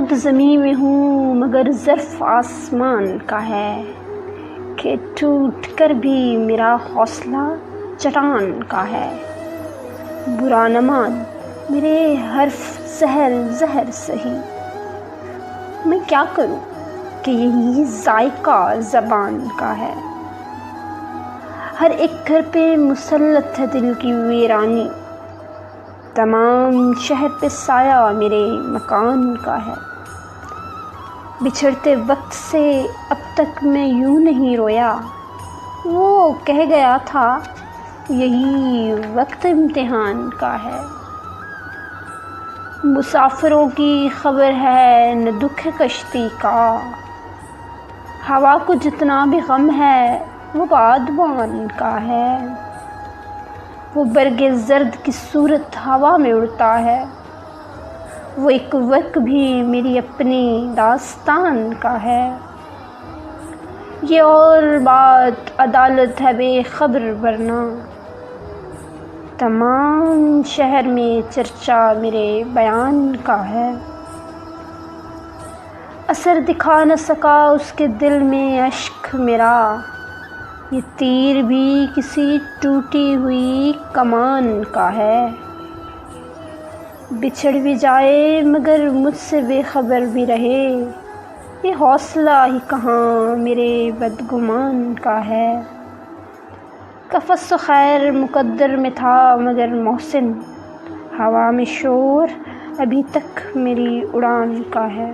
خود زمین میں ہوں مگر ظرف آسمان کا ہے، کہ ٹوٹ کر بھی میرا حوصلہ چٹان کا ہے۔ برا نہ مان میرے حرف زہر سہی، میں کیا کروں کہ یہی ذائقہ زبان کا ہے۔ ہر ایک گھر پہ مسلط ہے دل کی ویرانی، تمام شہر پہ سایہ میرے مکان کا ہے۔ بچھڑتے وقت سے اب تک میں یوں نہیں رویا، وہ کہہ گیا تھا یہی وقت امتحان کا ہے۔ مسافروں کی خبر ہے نہ دکھ کشتی کا، ہوا کو جتنا بھی غم ہے وہ بادبان کا ہے۔ وہ برگ زرد کی صورت ہوا میں اڑتا ہے، وہ ایک ورق بھی میری اپنی داستان کا ہے۔ یہ اور بات عدالت ہے بے خبر ورنہ، تمام شہر میں چرچا میرے بیان کا ہے۔ اثر دکھا نہ سکا اس کے دل میں اشک میرا، یہ تیر بھی کسی ٹوٹی ہوئی کمان کا ہے۔ بچھڑ بھی جائے مگر مجھ سے بے خبر بھی رہے، یہ حوصلہ ہی کہاں میرے بدگمان کا ہے۔ قفس و خیر مقدر میں تھا مگر محسن، ہوا میں شور ابھی تک میری اڑان کا ہے۔